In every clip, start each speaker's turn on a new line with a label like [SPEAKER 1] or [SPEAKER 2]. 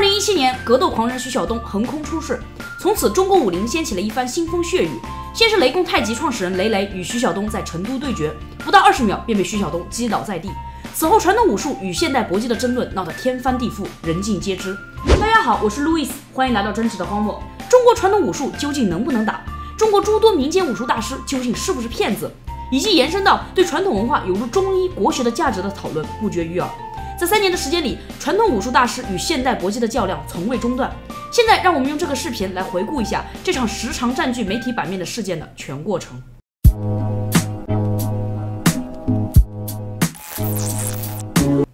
[SPEAKER 1] 2017年，格斗狂人徐晓东横空出世，从此中国武林掀起了一番腥风血雨。先是雷公太极创始人雷雷与徐晓东在成都对决，不到20秒便被徐晓东击倒在地。此后，传统武术与现代搏击的争论闹得天翻地覆，人尽皆知。大家好，我是路易斯，欢迎来到真实的荒漠。中国传统武术究竟能不能打？中国诸多民间武术大师究竟是不是骗子？以及延伸到对传统文化有如中医国学的价值的讨论不绝于耳。在3年的时间里，传统武术大师与现代搏击的较量从未中断。现在，让我们用这个视频来回顾一下这场时常占据媒体版面的事件的全过程。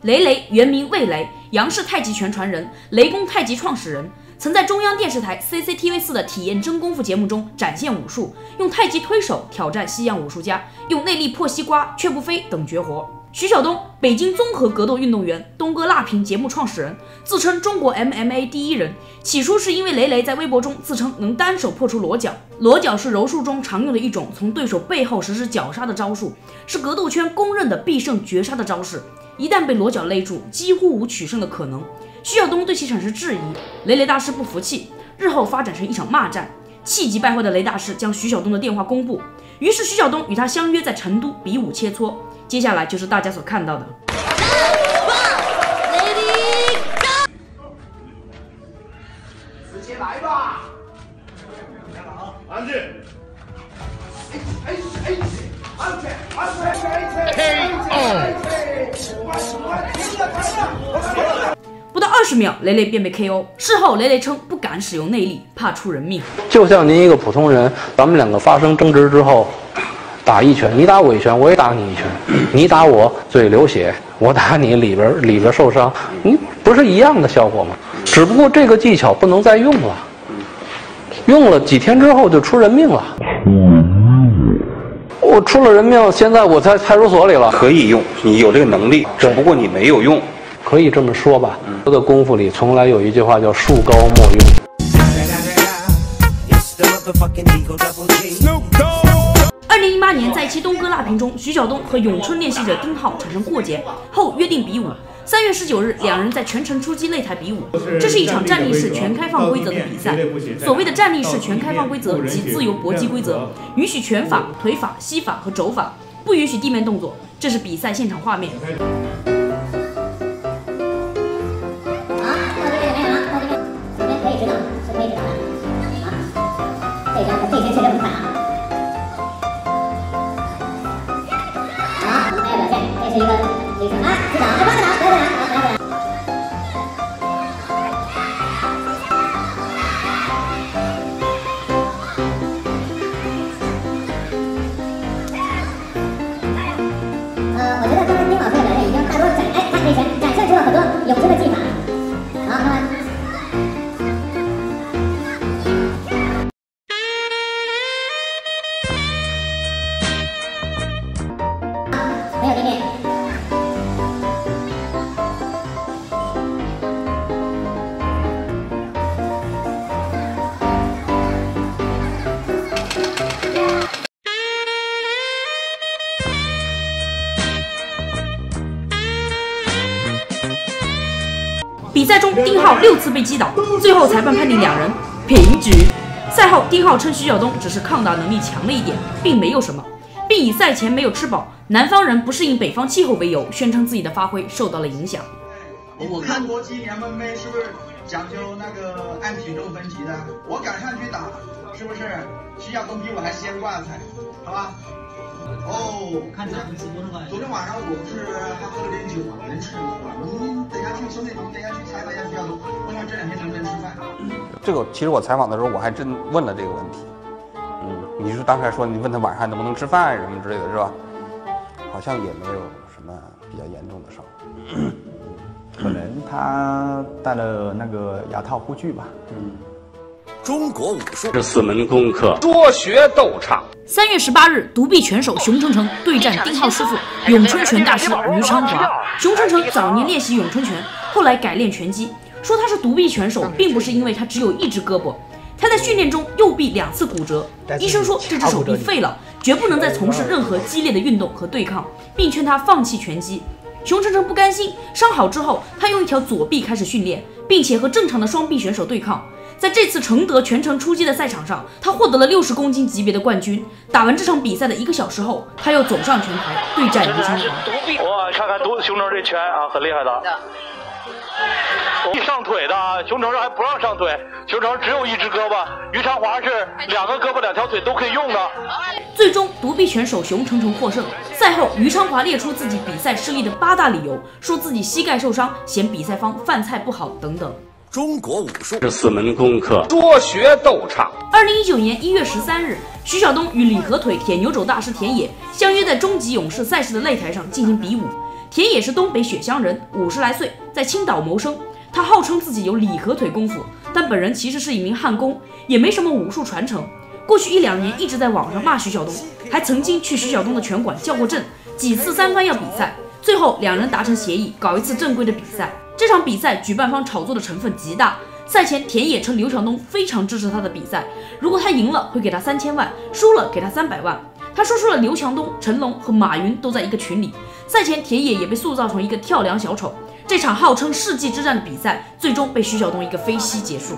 [SPEAKER 1] 雷雷原名魏雷，杨氏太极拳传人，雷公太极创始人，曾在中央电视台 CCTV4 的体验真功夫节目中展现武术，用太极推手挑战西洋武术家，用内力破西瓜、却不飞等绝活。徐晓东，北京综合格斗运动员，东哥辣评节目创始人，自称中国 MMA 第1人。起初是因为雷雷在微博中自称能单手破除裸绞，裸绞是柔术中常用的一种从对手背后实施绞杀的招数，是格斗圈公认的必胜绝杀的招式。一旦被裸绞勒住，几乎无取胜的可能。徐晓东对其产生质疑，雷雷大师不服气，日后发展成一场骂战。气急败坏的雷大师将徐晓东的电话公布，于是徐晓东与他相约在成都比武切磋。接下来就是大家所看到的。
[SPEAKER 2] 直接来吧！安静。
[SPEAKER 1] 不到20秒，雷雷便被 KO。事后，雷雷称不敢使用内力，怕出人命。
[SPEAKER 3] 就像您一个普通人，咱们两个发生争执之后，打一拳，你打我一拳，我也打你一拳，你打我嘴流血，我打你里边受伤，你不是一样的效果吗？只不过这个技巧不能再用了，用了几天之后就出人命了。我出了人命，现在我在派出所里了。
[SPEAKER 4] 可以用，你有这个能力，只不过你没有用。
[SPEAKER 3] 可以这么说吧，这个功夫里从来有一句话叫树高莫用。
[SPEAKER 1] 2018年，在一期东哥辣评中，徐晓东和咏春练习者丁浩产生过节后约定比武。3月19日，两人在全城出击擂台比武。这是一场站立式全开放规则的比赛。所谓的站立式全开放规则即自由搏击规则，允许拳法、腿法、膝法和肘法，不允许地面动作。这是比赛现场画面。
[SPEAKER 5] 我觉得刚才丁老师的表现已经大多他可以展现出了很多咏春的技法。好，慢慢。没有地面。
[SPEAKER 1] 比赛中，丁浩6次被击倒，最后裁判判定两人平局。赛后，丁浩称徐晓东只是抗打能力强了一点，并没有什么，并以赛前没有吃饱、南方人不适应北方气候为由，宣称自己的发挥受到了影响。
[SPEAKER 2] 我看国际MMA是不是讲究那个按体重分级的？我敢上去打，是不是？徐晓东比我还先挂彩，好吧？哦，看咱们直播的话，昨天晚上我不是还喝了点酒嘛，能吃能喝。等下去兄弟，等下去采访一下徐晓东，问他这2天能不能吃饭。
[SPEAKER 4] 这个其实我采访的时候，我还真问了这个问题。你是当时还说你问他晚上能不能吃饭什么之类的，是吧？好像也没有什么比较严重的伤。
[SPEAKER 6] 可能他带了那个牙套护具吧。
[SPEAKER 7] 中国武术
[SPEAKER 8] 这4门功课，说学逗唱。
[SPEAKER 1] 3月18日，独臂拳手熊成成对战丁浩师傅咏春拳大师于昌华。熊成成早年练习咏春拳，后来改练拳击，说他是独臂拳手，并不是因为他只有一只胳膊。他在训练中右臂2次骨折，医生说这只手臂废了，绝不能再从事任何激烈的运动和对抗，并劝他放弃拳击。熊晨晨不甘心，伤好之后，他用一条左臂开始训练，并且和正常的双臂选手对抗。在这次承德全程出击的赛场上，他获得了60公斤级别的冠军。打完这场比赛的1个小时后，他又走上拳台对战于昌华。
[SPEAKER 9] 我看看熊成这拳啊，很厉害的。一上腿的，熊成还不让上腿，熊成只有一只胳膊，于昌华是2个胳膊2条腿都可以用的。
[SPEAKER 1] 最终，独臂选手熊成成获胜。赛后，于昌华列出自己比赛失利的8大理由，说自己膝盖受伤，嫌比赛方饭菜不好等等。
[SPEAKER 7] 中国武术
[SPEAKER 8] 这4门功课，说学逗唱。
[SPEAKER 1] 2019年1月13日，徐晓东与李河腿铁牛肘大师田野相约在终极勇士赛事的擂台上进行比武。田野是东北雪乡人，50来岁，在青岛谋生。他号称自己有李河腿功夫，但本人其实是一名焊工，也没什么武术传承。过去1、2年一直在网上骂徐晓东，还曾经去徐晓东的拳馆叫过阵，几次3番要比赛，最后2人达成协议，搞一次正规的比赛。这场比赛举办方炒作的成分极大。赛前田野称刘强东非常支持他的比赛，如果他赢了会给他3000万，输了给他300万。他说出了刘强东、成龙和马云都在一个群里。赛前田野也被塑造成一个跳梁小丑。这场号称世纪之战的比赛，最终被徐晓东一个飞膝结束。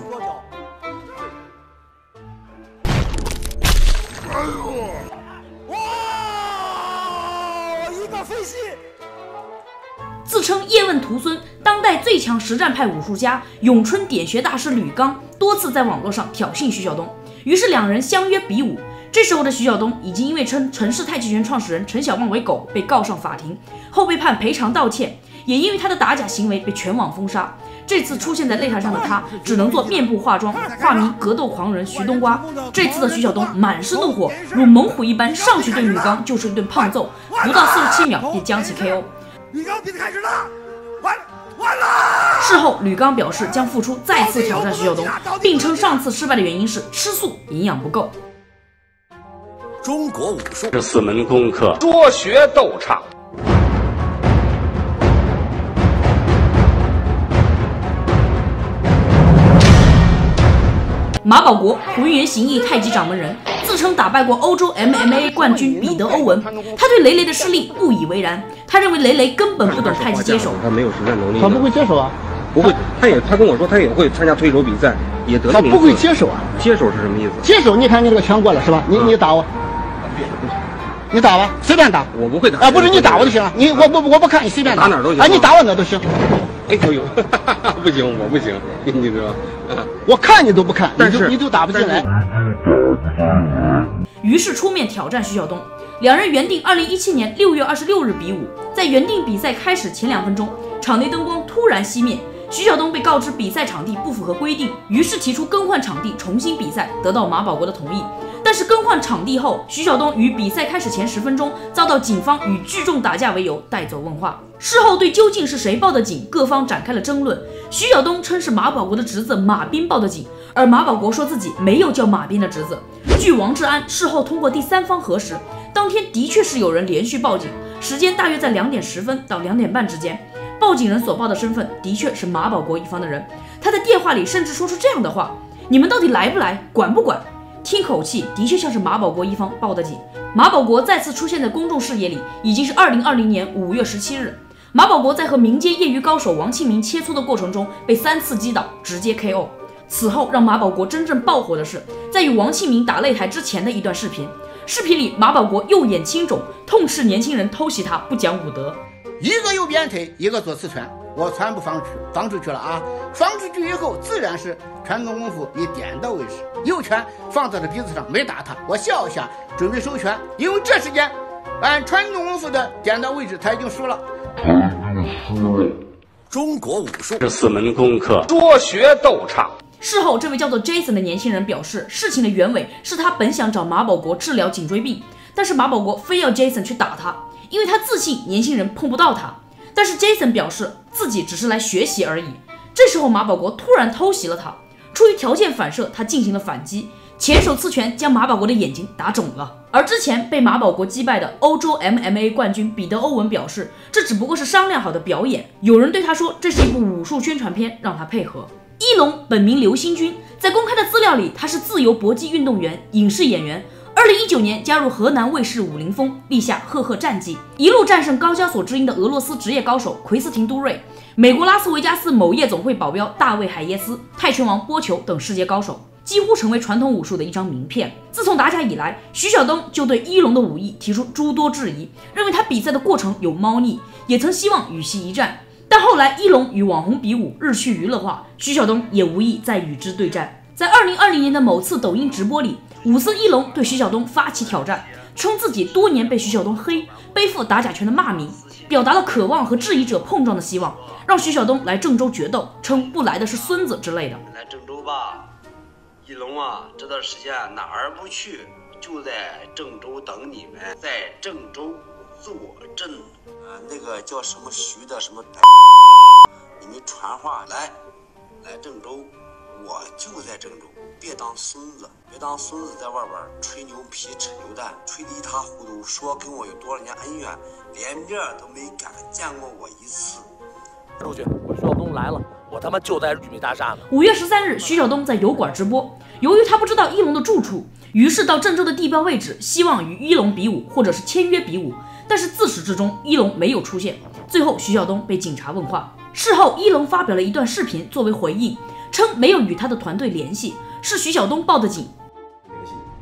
[SPEAKER 10] 哇！一个飞膝！
[SPEAKER 1] 自称叶问徒孙、当代最强实战派武术家、咏春点穴大师吕刚多次在网络上挑衅徐晓东，于是2人相约比武。这时候的徐晓东已经因为称陈氏太极拳创始人陈小旺为狗被告上法庭，后被判赔偿道歉，也因为他的打假行为被全网封杀。这次出现在擂台上的他只能做面部化妆，化名格斗狂人徐冬瓜。这次的徐晓东满是怒火，如猛虎一般上去对吕刚就是一顿胖揍，不到47秒便将其 KO。
[SPEAKER 10] 吕刚比赛开始了，完了！
[SPEAKER 1] 事后，吕刚表示将复出再次挑战徐晓东，并称上次失败的原因是吃素，营养不够。
[SPEAKER 7] 中国武术
[SPEAKER 8] 这4门功课，说学逗唱。
[SPEAKER 1] 马保国，浑圆形意太极掌门人，自称打败过欧洲 MMA 冠军彼得·欧文。他对雷雷的失利不以为然，他认为雷雷根本不懂太极接手，
[SPEAKER 11] 他没有实战能力，
[SPEAKER 6] 他不会接手啊，
[SPEAKER 11] 不会。他跟我说他也会参加推手比赛，也得了名次。
[SPEAKER 6] 他不会接手啊？
[SPEAKER 11] 接手是什么意思？
[SPEAKER 6] 接手，你看你这个拳过了是吧？你打我，你打吧，随便打。
[SPEAKER 11] 我不会打
[SPEAKER 6] 啊，不是你打我就行了，我不看你随便
[SPEAKER 11] 打哪儿都行。
[SPEAKER 6] 哎，你打我哪都行。
[SPEAKER 11] 哎呦，不行，我不行，你知道？
[SPEAKER 6] 我看你都不看，
[SPEAKER 11] 但是
[SPEAKER 6] 你都打不进来。
[SPEAKER 1] 于是出面挑战徐晓东。2人原定2017年6月26日比武，在原定比赛开始前2分钟，场内灯光突然熄灭。徐晓东被告知比赛场地不符合规定，于是提出更换场地重新比赛，得到马保国的同意。但是更换场地后，徐晓东于比赛开始前10分钟遭到警方以聚众打架为由带走问话。事后对究竟是谁报的警，各方展开了争论。徐晓东称是马保国的侄子马斌报的警，而马保国说自己没有叫马斌的侄子。据王志安事后通过第3方核实，当天的确是有人连续报警，时间大约在2点10分到2点半之间。报警人所报的身份的确是马保国一方的人，他在电话里甚至说出这样的话：你们到底来不来，管不管？听口气的确像是马保国一方报的警。马保国再次出现在公众视野里已经是2020年5月17日。马保国在和民间业余高手王庆明切磋的过程中被3次击倒，直接 KO。此后让马保国真正爆火的是，在与王庆明打擂台之前的一段视频。视频里马保国右眼青肿，痛斥年轻人偷袭他不讲武德。
[SPEAKER 12] 一个右边腿，一个左刺拳，我全部放出去了啊！放出去以后，自然是传统功夫以点到为止，右拳放在了鼻子上，没打他，我笑一下，准备收拳，因为这时间按传统功夫的点到位置，他已经输了。
[SPEAKER 7] 中国武术
[SPEAKER 8] 这4门功课，说学逗唱。
[SPEAKER 1] 事后，这位叫做 Jason 的年轻人表示，事情的原委是他本想找马保国治疗颈椎病，但是马保国非要 Jason 去打他，因为他自信年轻人碰不到他。但是 Jason 表示自己只是来学习而已。这时候马保国突然偷袭了他，出于条件反射，他进行了反击，前手刺拳将马保国的眼睛打肿了。而之前被马保国击败的欧洲 MMA 冠军彼得·欧文表示，这只不过是商量好的表演。有人对他说，这是一部武术宣传片，让他配合。一龙本名刘星君，在公开的资料里，他是自由搏击运动员、影视演员。2019年加入河南卫视武林风，立下赫赫战绩，一路战胜高加索之鹰的俄罗斯职业高手奎斯廷·杜瑞、美国拉斯维加斯某夜总会保镖大卫·海耶斯、泰拳王波球等世界高手，几乎成为传统武术的一张名片。自从打假以来，徐晓东就对一龙的武艺提出诸多质疑，认为他比赛的过程有猫腻，也曾希望与其一战。但后来一龙与网红比武日趋娱乐化，徐晓东也无意再与之对战。在2020年的某次抖音直播里，武僧一龙对徐晓东发起挑战，称自己多年被徐晓东黑，背负打假拳的骂名，表达了渴望和质疑者碰撞的希望，让徐晓东来郑州决斗，称不来的是孙子之类的。
[SPEAKER 13] 来郑州吧，一龙啊，这段时间哪儿不去，就在郑州等你们，在郑州坐镇。那个叫什么徐的什么，你们传话来郑州，我就在郑州，别当孙子，别当孙子在外边吹牛皮扯牛蛋，吹得一塌糊涂，说跟我有多少年恩怨，连面都没敢见过我一次。
[SPEAKER 14] 出去，我徐晓东来了，我他妈就在玉米大厦呢。
[SPEAKER 1] 5月13日，徐晓东在油管直播，由于他不知道一龙的住处，于是到郑州的地标位置，希望与一龙比武或者是签约比武，但是自始至终一龙没有出现。最后徐晓东被警察问话，事后一龙发表了一段视频作为回应，称没有与他的团队联系，是徐晓东报的警。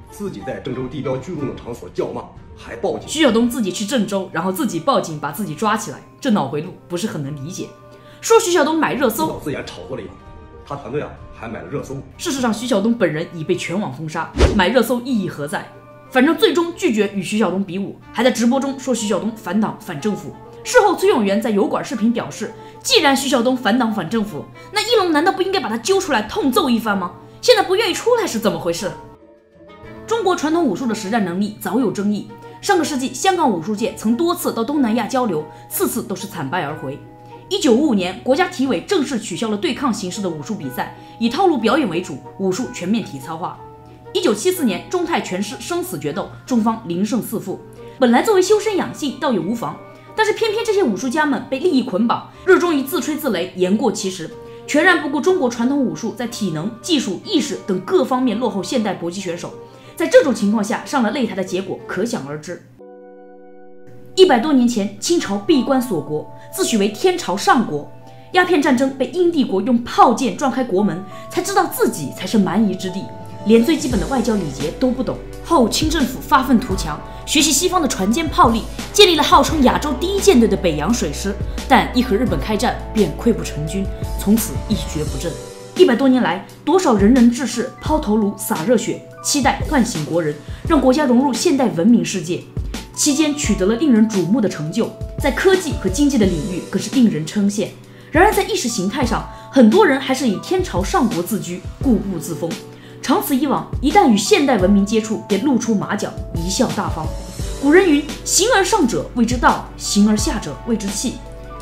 [SPEAKER 15] 自己在郑州地标聚众的场所叫骂，还报警。
[SPEAKER 1] 徐晓东自己去郑州，然后自己报警把自己抓起来，这脑回路不是很能理解。说徐晓东买热搜，
[SPEAKER 15] 自演炒作了一把，他团队还买了热搜。
[SPEAKER 1] 事实上，徐晓东本人已被全网封杀，买热搜意义何在？反正最终拒绝与徐晓东比武，还在直播中说徐晓东反党反政府。事后，崔永元在油管视频表示，既然徐晓东反党反政府，那一龙难道不应该把他揪出来痛揍一番吗？现在不愿意出来是怎么回事？中国传统武术的实战能力早有争议。上个世纪，香港武术界曾多次到东南亚交流，次次都是惨败而回。1955年，国家体委正式取消了对抗形式的武术比赛，以套路表演为主，武术全面体操化。1974年，中泰拳师生死决斗，中方0胜4负。本来作为修身养性，倒也无妨，但是偏偏这些武术家们被利益捆绑，热衷于自吹自擂，言过其实，全然不顾中国传统武术在体能、技术、意识等各方面落后现代搏击选手。在这种情况下上了擂台的结果可想而知。100多年前，清朝闭关锁国，自诩为天朝上国。鸦片战争被英帝国用炮舰撞开国门，才知道自己才是蛮夷之地，连最基本的外交礼节都不懂。后清政府发愤图强，学习西方的船坚炮利，建立了号称亚洲第一舰队的北洋水师，但一和日本开战便溃不成军，从此一蹶不振。100多年来，多少仁人志士抛头颅洒热血，期待唤醒国人，让国家融入现代文明世界。期间取得了令人瞩目的成就，在科技和经济的领域更是令人称羡。然而在意识形态上，很多人还是以天朝上国自居，固步自封。长此以往，一旦与现代文明接触，便露出马脚，贻笑大方。古人云：形而上者谓之道，形而下者谓之器。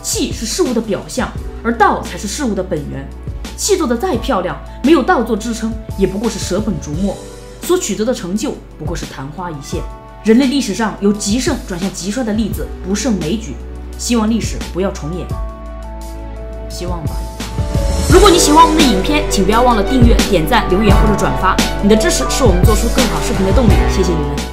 [SPEAKER 1] 器是事物的表象，而道才是事物的本源。器做得再漂亮，没有道做支撑，也不过是舍本逐末，所取得的成就不过是昙花一现。人类历史上由极盛转向极衰的例子不胜枚举，希望历史不要重演，希望吧。如果你喜欢我们的影片，请不要忘了订阅、点赞、留言或者转发，你的支持是我们做出更好视频的动力，谢谢你们。